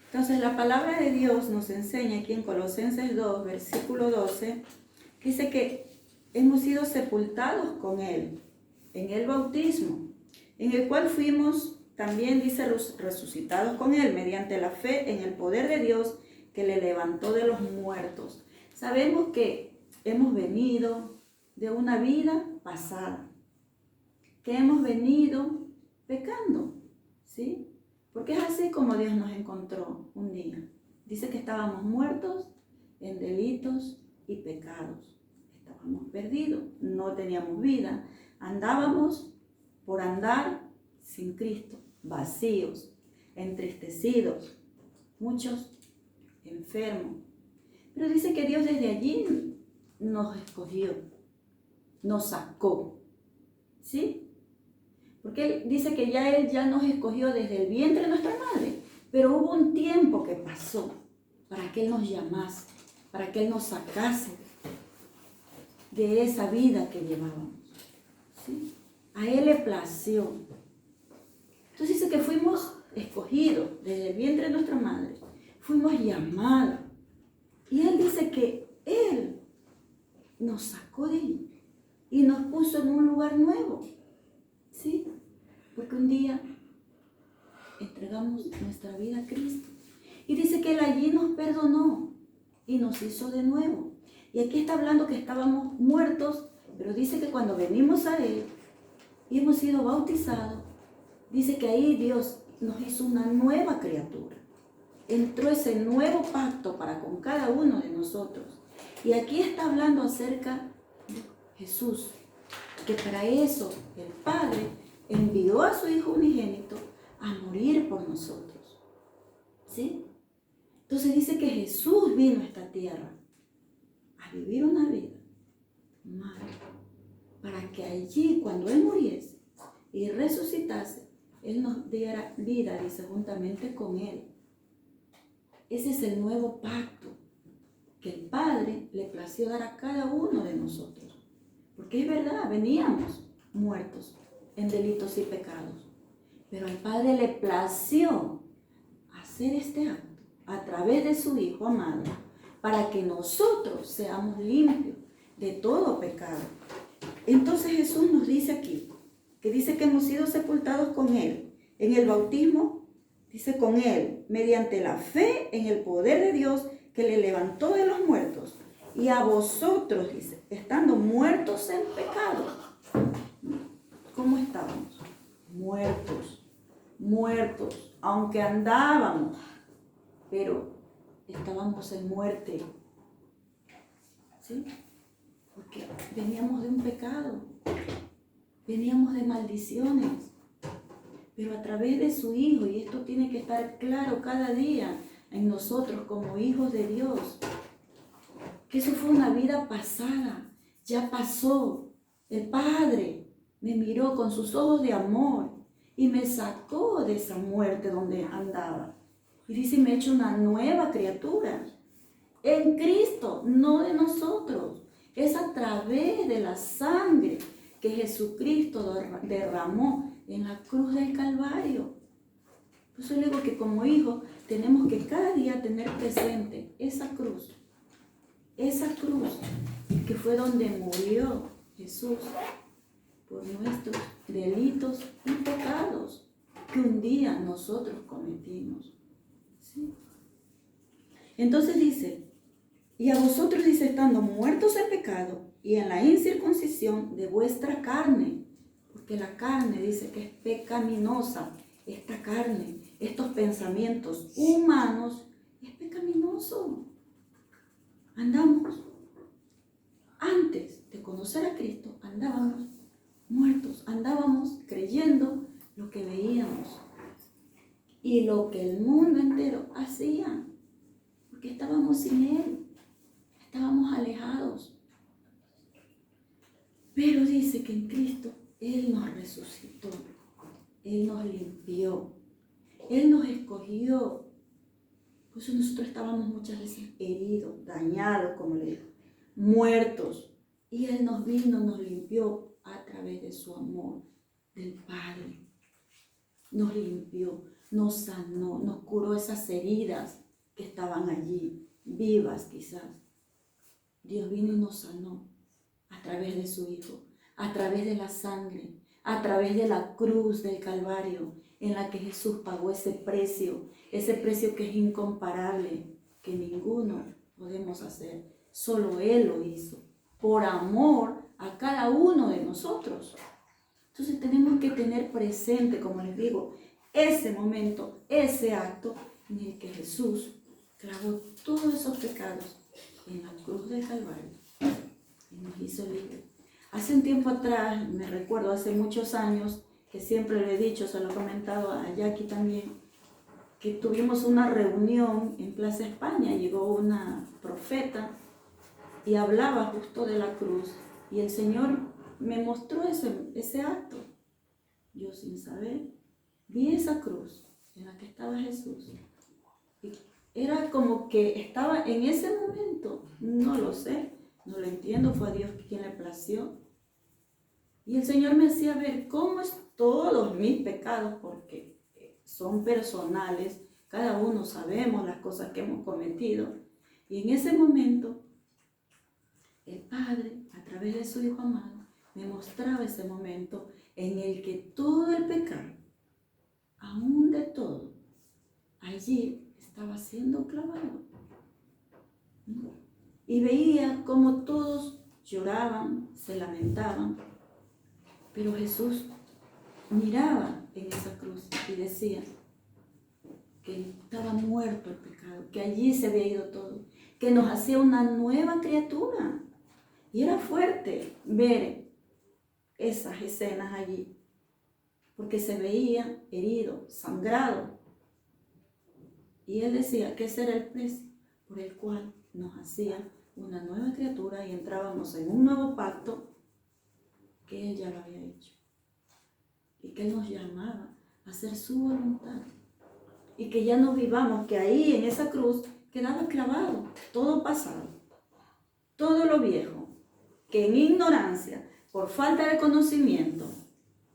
Entonces la palabra de Dios nos enseña aquí en Colosenses 2, versículo 12, que dice que hemos sido sepultados con Él en el bautismo, en el cual fuimos también, dice, resucitados con Él mediante la fe en el poder de Dios que le levantó de los muertos. Sabemos que hemos venido de una vida pasada, que hemos venido pecando, ¿sí? Porque es así como Dios nos encontró un día. Dice que estábamos muertos en delitos y pecados. Estábamos perdidos, no teníamos vida. Andábamos por andar sin Cristo, vacíos, entristecidos, muchos enfermos. Pero dice que Dios desde allí nos escogió, nos sacó, ¿sí? Porque Él dice que Él ya nos escogió desde el vientre de nuestra madre. Pero hubo un tiempo que pasó para que Él nos llamase, para que Él nos sacase de esa vida que llevábamos, ¿sí? A Él le plació. Entonces dice que fuimos escogidos desde el vientre de nuestra madre. Fuimos llamados. Y Él dice que Él nos sacó de ahí y nos puso en un lugar nuevo, ¿sí? Porque un día entregamos nuestra vida a Cristo. Y dice que Él allí nos perdonó y nos hizo de nuevo. Y aquí está hablando que estábamos muertos, pero dice que cuando venimos a Él y hemos sido bautizados, dice que ahí Dios nos hizo una nueva criatura. Entró ese nuevo pacto para con cada uno de nosotros. Y aquí está hablando acerca de Jesús, que para eso el Padre envió a su Hijo unigénito a morir por nosotros, ¿sí? Entonces dice que Jesús vino a esta tierra a vivir una vida mala, para que allí, cuando Él muriese y resucitase, Él nos diera vida, dice, juntamente con Él. Ese es el nuevo pacto que el Padre le plació dar a cada uno de nosotros. Porque es verdad, veníamos muertos en delitos y pecados. Pero al Padre le plació hacer este acto a través de su Hijo amado para que nosotros seamos limpios de todo pecado. Entonces Jesús nos dice aquí, que dice que hemos sido sepultados con Él. En el bautismo, dice con Él, mediante la fe en el poder de Dios que le levantó de los muertos. Y a vosotros, dice, estando muertos en pecado. ¿Cómo estábamos? Muertos, aunque andábamos, pero estábamos en muerte, ¿sí? Porque veníamos de un pecado, veníamos de maldiciones, pero a través de su Hijo, y esto tiene que estar claro cada día en nosotros como hijos de Dios, que eso fue una vida pasada, ya pasó. El Padre me miró con sus ojos de amor y me sacó de esa muerte donde andaba. Y dice, me ha hecho una nueva criatura en Cristo, no de nosotros. Es a través de la sangre que Jesucristo derramó en la cruz del Calvario. Por eso le digo que como hijos tenemos que cada día tener presente esa cruz que fue donde murió Jesús por nuestros delitos y pecados que un día nosotros cometimos, ¿sí? Entonces dice, y a vosotros, dice, estando muertos en pecado y en la incircuncisión de vuestra carne, porque la carne dice que es pecaminosa, esta carne, estos pensamientos humanos, es pecaminoso. Andamos, antes de conocer a Cristo, andábamos muertos, andábamos creyendo lo que veíamos y lo que el mundo entero hacía, porque estábamos sin Él, estábamos alejados. Pero dice que en Cristo Él nos resucitó, Él nos limpió, Él nos escogió. Por eso nosotros estábamos muchas veces heridos, dañados, como le digo, muertos. Y Él nos vino, nos limpió a través de su amor, del Padre. Nos limpió, nos sanó, nos curó esas heridas que estaban allí, vivas quizás. Dios vino y nos sanó a través de su Hijo, a través de la sangre, a través de la cruz del Calvario, en la que Jesús pagó ese precio que es incomparable, que ninguno podemos hacer. Solo Él lo hizo, por amor a cada uno de nosotros. Entonces tenemos que tener presente, como les digo, ese momento, ese acto en el que Jesús clavó todos esos pecados en la cruz del Calvario y nos hizo libres. Hace un tiempo atrás, me recuerdo, hace muchos años, que siempre lo he dicho, se lo he comentado a Jackie también, que tuvimos una reunión en Plaza España, llegó una profeta y hablaba justo de la cruz, y el Señor me mostró ese acto. Yo sin saber, vi esa cruz en la que estaba Jesús. Y era como que estaba en ese momento, no lo sé, no lo entiendo, fue a Dios quien le plació. Y el Señor me hacía ver cómo es todos mis pecados, porque son personales, cada uno sabemos las cosas que hemos cometido. Y en ese momento, el Padre, a través de su Hijo amado, me mostraba ese momento en el que todo el pecado, aún de todo, allí estaba siendo clavado. Y veía cómo todos lloraban, se lamentaban, pero Jesús miraba en esa cruz y decía que estaba muerto el pecado, que allí se había ido todo, que nos hacía una nueva criatura. Y era fuerte ver esas escenas allí, porque se veía herido, sangrado. Y Él decía que ese era el precio por el cual nos hacía una nueva criatura y entrábamos en un nuevo pacto que Él ya lo había hecho. Y que Él nos llamaba a hacer su voluntad. Y que ya no vivamos, que ahí en esa cruz quedaba clavado todo pasado, todo lo viejo, que en ignorancia, por falta de conocimiento,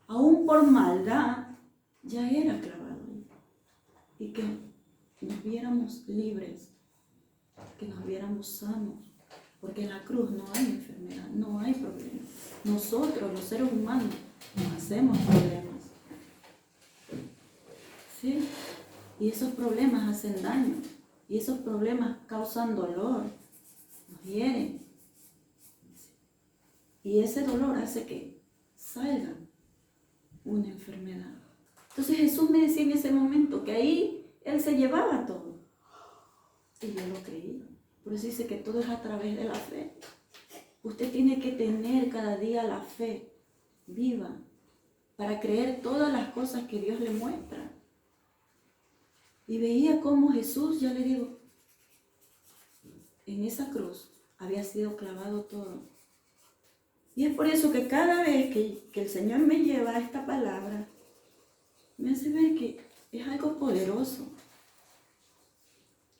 aún por maldad, ya era clavado. Y que nos viéramos libres, que nos viéramos sanos, porque en la cruz no hay enfermedad, no hay problema. Nosotros, los seres humanos, nos hacemos problemas. ¿Sí? Y esos problemas hacen daño, y esos problemas causan dolor, nos hieren. Y ese dolor hace que salga una enfermedad. Entonces Jesús me decía en ese momento que ahí Él se llevaba todo. Y yo lo creí. Por eso dice que todo es a través de la fe. Usted tiene que tener cada día la fe viva para creer todas las cosas que Dios le muestra. Y veía cómo Jesús, ya le digo, en esa cruz había sido clavado todo. Y es por eso que cada vez que el Señor me lleva a esta palabra, me hace ver que es algo poderoso,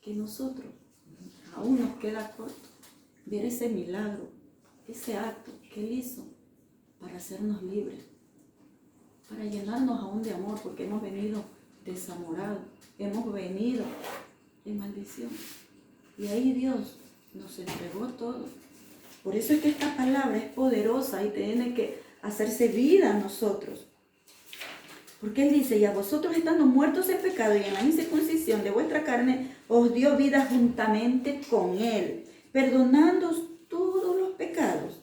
que nosotros aún nos queda corto ver ese milagro, ese acto que Él hizo para hacernos libres, para llenarnos aún de amor, porque hemos venido desamorados, hemos venido en maldición. Y ahí Dios nos entregó todo. Por eso es que esta palabra es poderosa y tiene que hacerse vida a nosotros. Porque Él dice, y a vosotros estando muertos en pecado y en la incircuncisión de vuestra carne, os dio vida juntamente con Él, perdonándoos todos los pecados.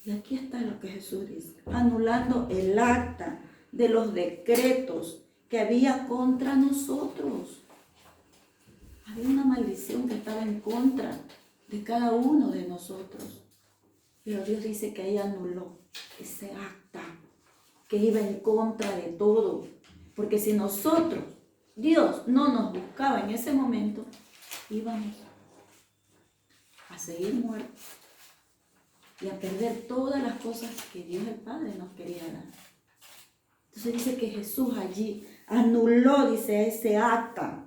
Y aquí está lo que Jesús dice, anulando el acta de los decretos que había contra nosotros. Había una maldición que estaba en contra de cada uno de nosotros. Pero Dios dice que ahí anuló ese acta que iba en contra de todo. Porque si nosotros, Dios no nos buscaba en ese momento, íbamos a seguir muertos y a perder todas las cosas que Dios el Padre nos quería dar. Entonces dice que Jesús allí anuló, dice, ese acta.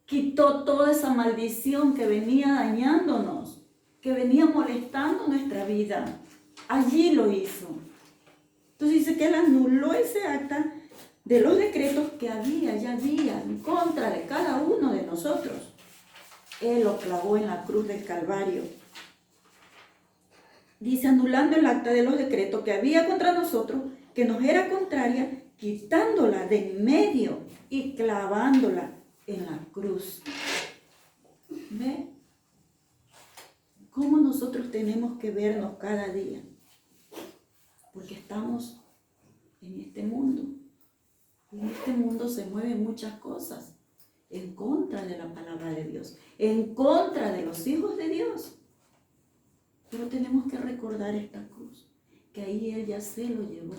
Quitó toda esa maldición que venía dañándonos, que venía molestando nuestra vida. Allí lo hizo. Entonces dice que Él anuló ese acta de los decretos que ya había en contra de cada uno de nosotros. Él lo clavó en la cruz del Calvario. Dice, anulando el acta de los decretos que había contra nosotros, que nos era contraria, quitándola de en medio y clavándola en la cruz. ¿Ve? ¿Cómo nosotros tenemos que vernos cada día? Porque estamos en este mundo. En este mundo se mueven muchas cosas en contra de la palabra de Dios, en contra de los hijos de Dios. Pero tenemos que recordar esta cruz, que ahí Él ya se lo llevó.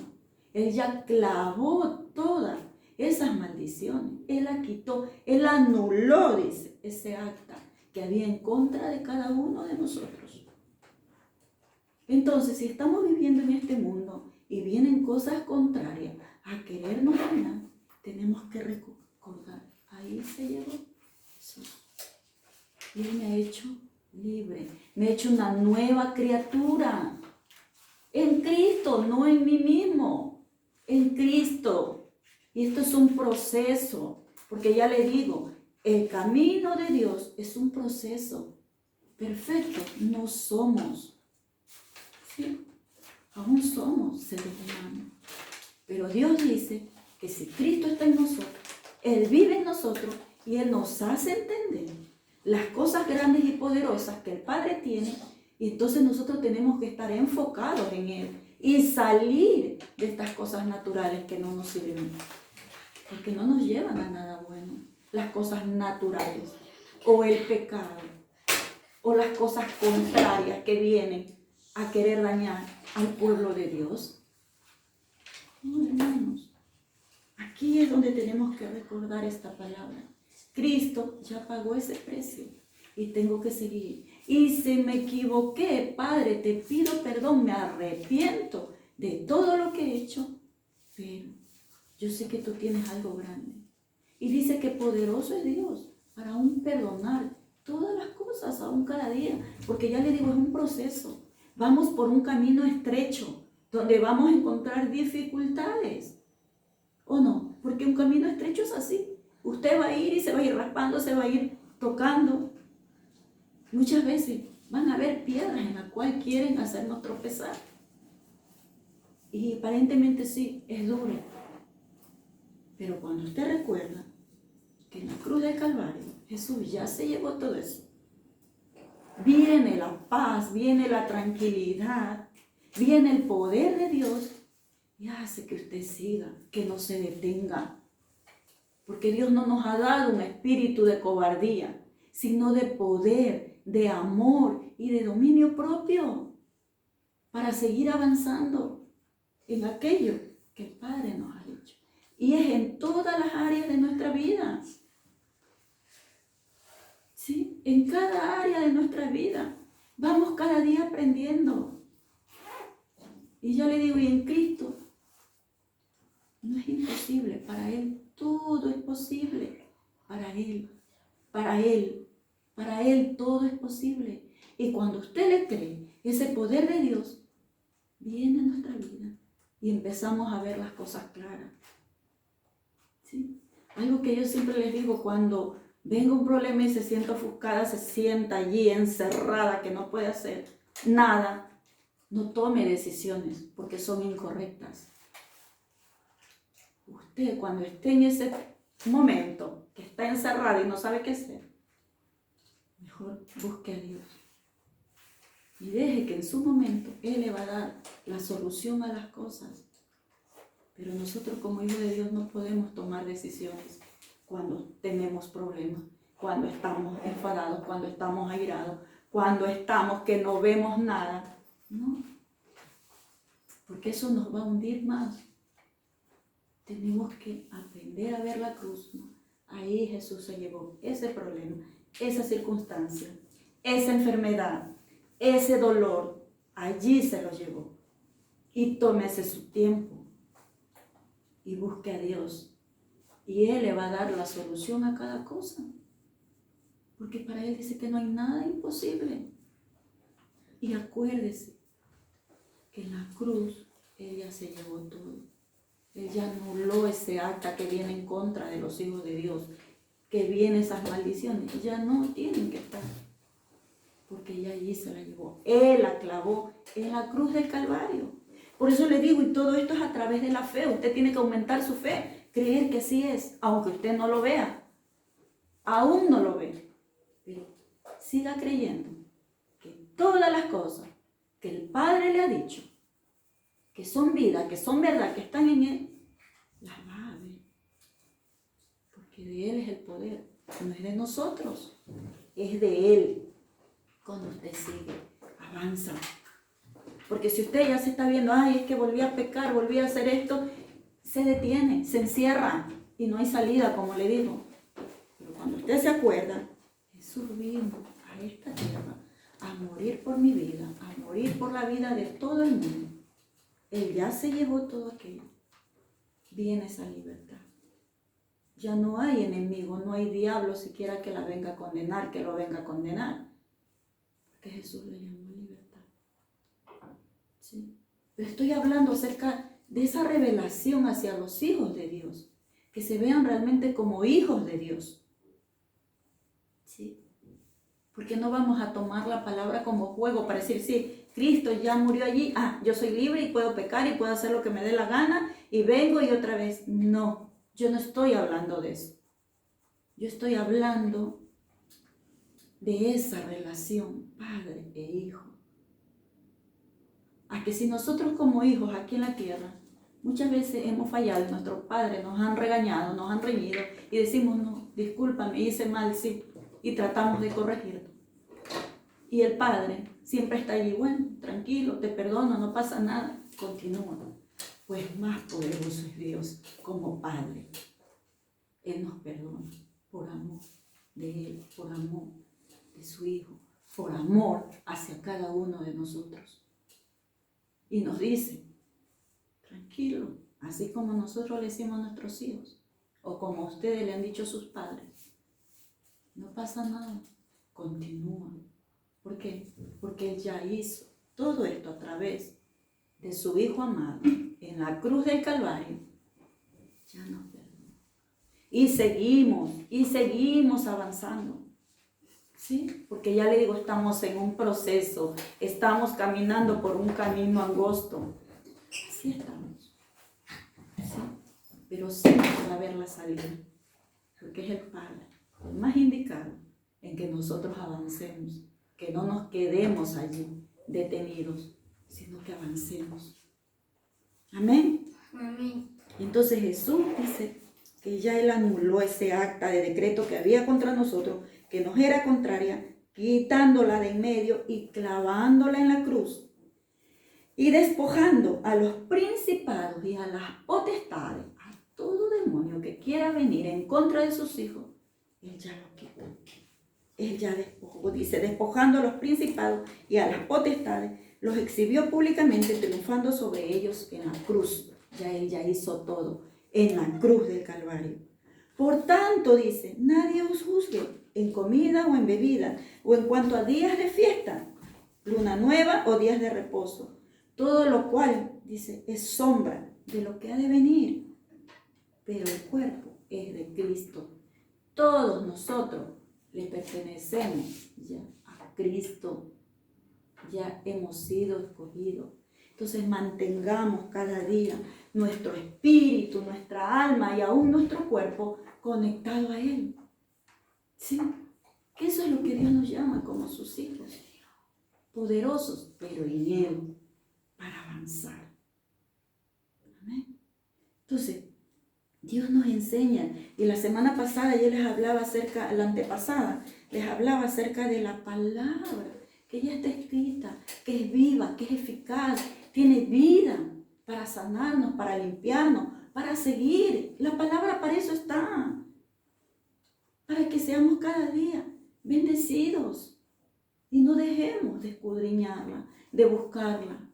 Él ya clavó todas esas maldiciones. Él la quitó, Él anuló, dice, ese acta que había en contra de cada uno de nosotros. Entonces, si estamos viviendo en este mundo y vienen cosas contrarias a querernos dañar, tenemos que recordar, ahí se llevó Jesús. Y Él me ha hecho libre, me ha hecho una nueva criatura. En Cristo, no en mí mismo, en Cristo. Y esto es un proceso, porque ya le digo, el camino de Dios es un proceso. Perfecto, no somos. ¿Sí? Aún somos seres humanos. Pero Dios dice que si Cristo está en nosotros, Él vive en nosotros y Él nos hace entender las cosas grandes y poderosas que el Padre tiene, y entonces nosotros tenemos que estar enfocados en Él y salir de estas cosas naturales que no nos sirven, porque no nos llevan a nada bueno. Las cosas naturales, o el pecado, o las cosas contrarias que vienen a querer dañar al pueblo de Dios. No, hermanos, aquí es donde tenemos que recordar esta palabra. Cristo ya pagó ese precio y tengo que seguir. Y si me equivoqué, Padre, te pido perdón, me arrepiento de todo lo que he hecho, pero yo sé que tú tienes algo grande. Y dice que poderoso es Dios para aún perdonar todas las cosas, aún cada día, porque ya le digo, es un proceso. Vamos por un camino estrecho, donde vamos a encontrar dificultades, ¿o no? Porque un camino estrecho es así. Usted va a ir y se va a ir raspando, se va a ir tocando. Muchas veces van a haber piedras en las cuales quieren hacernos tropezar. Y aparentemente sí, es duro. Pero cuando usted recuerda que en la cruz del Calvario Jesús ya se llevó todo eso, viene la paz, viene la tranquilidad, viene el poder de Dios y hace que usted siga, que no se detenga. Porque Dios no nos ha dado un espíritu de cobardía, sino de poder, de amor y de dominio propio para seguir avanzando en aquello que el Padre nos ha dicho. Y es en todas las áreas de nuestra vida. ¿Sí? En cada área de nuestra vida. Vamos cada día aprendiendo. Y yo le digo, y en Cristo no es imposible. Para Él todo es posible. Para Él todo es posible. Y cuando usted le cree, ese poder de Dios viene a nuestra vida y empezamos a ver las cosas claras. ¿Sí? Algo que yo siempre les digo, cuando venga un problema y se sienta ofuscada, se sienta allí encerrada, que no puede hacer nada, no tome decisiones porque son incorrectas. Usted, cuando esté en ese momento que está encerrada y no sabe qué hacer, mejor busque a Dios y deje que en su momento Él le va a dar la solución a las cosas. Pero nosotros como hijos de Dios no podemos tomar decisiones cuando tenemos problemas, cuando estamos enfadados, cuando estamos airados, cuando estamos que no vemos nada. No, porque eso nos va a hundir más. Tenemos que aprender a ver la cruz, ¿no? Ahí Jesús se llevó ese problema, esa circunstancia, esa enfermedad, ese dolor. Allí se lo llevó. Y tómese su tiempo y busque a Dios. Y Él le va a dar la solución a cada cosa. Porque para Él dice que no hay nada imposible. Y acuérdese que en la cruz Él ya se llevó todo. Él ya anuló ese acta que viene en contra de los hijos de Dios, que vienen esas maldiciones. Ya no tienen que estar, porque ella allí se la llevó. Él la clavó en la cruz del Calvario. Por eso le digo, y todo esto es a través de la fe. Usted tiene que aumentar su fe, creer que así es, aunque usted no lo vea. Aún no lo ve, pero siga creyendo que todas las cosas que el Padre le ha dicho, que son vida, que son verdad, que están en Él, las va a ver. Porque de Él es el poder, no es de nosotros, es de Él. Cuando usted sigue, avanza. Porque si usted ya se está viendo, ay, es que volví a pecar, volví a hacer esto, se detiene, se encierra y no hay salida, como le digo. Pero cuando usted se acuerda, Jesús vino a esta tierra a morir por mi vida, a morir por la vida de todo el mundo. Él ya se llevó todo aquello. Viene esa libertad. Ya no hay enemigo, no hay diablo siquiera que la venga a condenar, que lo venga a condenar. Porque Jesús le llamó libertad. ¿Sí? Pero estoy hablando acerca de esa revelación hacia los hijos de Dios, que se vean realmente como hijos de Dios. ¿Sí? Porque no vamos a tomar la palabra como juego para decir, sí, Cristo ya murió allí, yo soy libre y puedo pecar y puedo hacer lo que me dé la gana y vengo y otra vez. No, yo no estoy hablando de eso. Yo estoy hablando de esa relación padre e hijo. A que si nosotros como hijos aquí en la tierra, muchas veces hemos fallado, nuestros padres nos han regañado, nos han reñido y decimos, no, discúlpame, hice mal, sí, y tratamos de corregirlo. Y el Padre siempre está allí, bueno, tranquilo, te perdono, no pasa nada, continúa. Pues más poderoso es Dios como Padre. Él nos perdona por amor de Él, por amor de su Hijo, por amor hacia cada uno de nosotros. Y nos dice, tranquilo, así como nosotros le decimos a nuestros hijos, o como ustedes le han dicho a sus padres, no pasa nada, continúa. ¿Por qué? Porque Él ya hizo todo esto a través de su Hijo amado en la cruz del Calvario. Ya nos perdonó. Y seguimos avanzando. ¿Sí? Porque ya le digo, estamos en un proceso, estamos caminando por un camino angosto. Así estamos. ¿Sí? Pero siempre va a haber la salida. Porque es el Padre, el más indicado en que nosotros avancemos. Que no nos quedemos allí detenidos, sino que avancemos. Amén. Amén. Entonces Jesús dice que ya Él anuló ese acta de decreto que había contra nosotros, que nos era contraria, quitándola de en medio y clavándola en la cruz. Y despojando a los principados y a las potestades, a todo demonio que quiera venir en contra de sus hijos, Él ya lo quitó. Él ya despojó, dice, despojando a los principados y a las potestades, los exhibió públicamente, triunfando sobre ellos en la cruz. Ya Él ya hizo todo en la cruz del Calvario. Por tanto, dice, nadie os juzgue en comida o en bebida, o en cuanto a días de fiesta, luna nueva o días de reposo. Todo lo cual, dice, es sombra de lo que ha de venir. Pero el cuerpo es de Cristo. Todos nosotros le pertenecemos ya a Cristo, ya hemos sido escogidos. Entonces mantengamos cada día nuestro espíritu, nuestra alma y aún nuestro cuerpo conectado a Él. ¿Sí? Que eso es lo que Dios nos llama como sus hijos, poderosos, pero en Él, para avanzar. Amén. Entonces, Dios nos enseña, y la semana pasada yo les hablaba acerca, la antepasada, les hablaba acerca de la palabra, que ya está escrita, que es viva, que es eficaz, tiene vida para sanarnos, para limpiarnos, para seguir. La palabra para eso está, para que seamos cada día bendecidos y no dejemos de escudriñarla, de buscarla,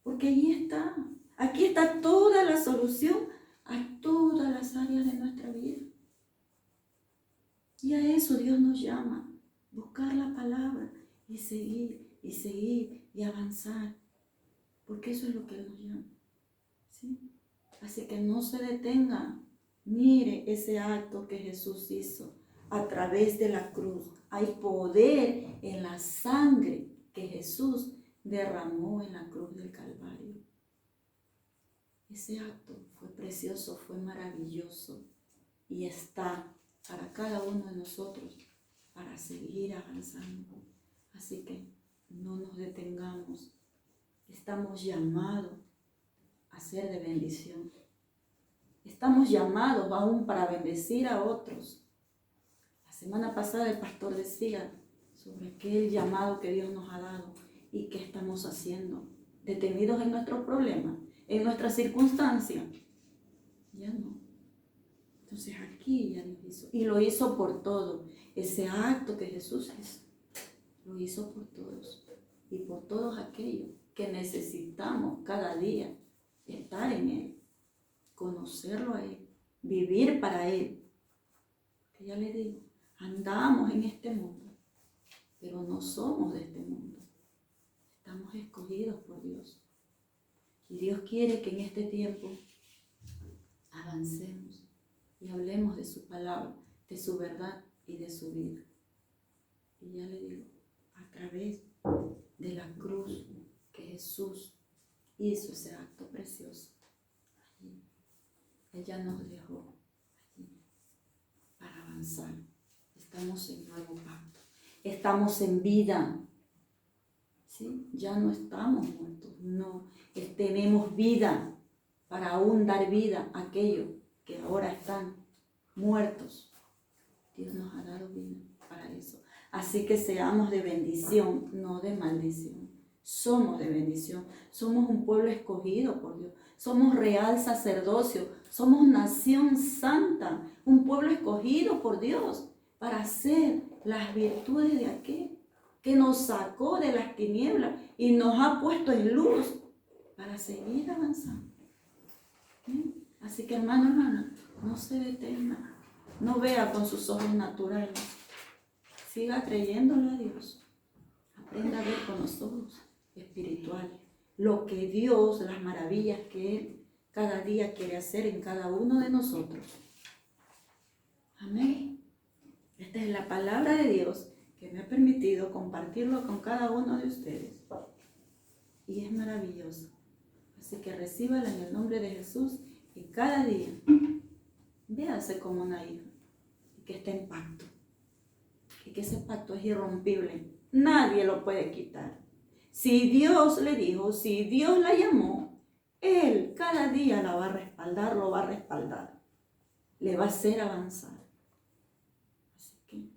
porque allí está. Aquí está toda la solución a todas las áreas de nuestra vida. Y a eso Dios nos llama, buscar la palabra y seguir y avanzar, porque eso es lo que Él nos llama. ¿Sí? Así que no se detenga. Mire ese acto que Jesús hizo a través de la cruz. Hay poder en la sangre que Jesús derramó en la cruz del Calvario. Ese acto fue precioso, fue maravilloso y está para cada uno de nosotros para seguir avanzando. Así que no nos detengamos. Estamos llamados a ser de bendición. Estamos llamados aún para bendecir a otros. La semana pasada el pastor decía sobre aquel llamado que Dios nos ha dado y qué estamos haciendo. Detenidos en nuestros problemas, en nuestras circunstancias. Ya no. Entonces aquí ya Dios hizo. Y lo hizo por todo. Ese acto que Jesús hizo, lo hizo por todos. Y por todos aquellos que necesitamos cada día estar en Él, conocerlo a Él, vivir para Él. Que ya le digo, andamos en este mundo, pero no somos de este mundo. Estamos escogidos por Dios. Y Dios quiere que en este tiempo avancemos y hablemos de su palabra, de su verdad y de su vida. Y ya le digo, a través de la cruz que Jesús hizo ese acto precioso. Allí, Él ya nos dejó allí para avanzar. Estamos en nuevo pacto. Estamos en vida. ¿Sí? Ya no estamos muertos. No, tenemos vida para aún dar vida a aquellos que ahora están muertos. Dios nos ha dado vida para eso. Así que seamos de bendición, no de maldición. Somos de bendición. Somos un pueblo escogido por Dios. Somos real sacerdocio. Somos nación santa. Un pueblo escogido por Dios para hacer las virtudes de aquel que nos sacó de las tinieblas y nos ha puesto en luz para seguir avanzando. Así que hermana, no se detenga. No vea con sus ojos naturales. Siga creyéndole a Dios. Aprenda a ver con los ojos espirituales lo que Dios, las maravillas que Él cada día quiere hacer en cada uno de nosotros. Amén. Esta es la palabra de Dios que me ha permitido compartirlo con cada uno de ustedes. Y es maravilloso. Así que recíbala en el nombre de Jesús y cada día véase como una hija y que esté en pacto. Y que ese pacto es irrompible. Nadie lo puede quitar. Si Dios le dijo, si Dios la llamó, Él cada día la va a respaldar, lo va a respaldar. Le va a hacer avanzar. Así que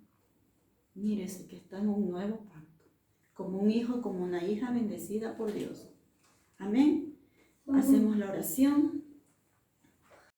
mírese que está en un nuevo pacto. Como un hijo, como una hija bendecida por Dios. Amén. Hacemos la oración.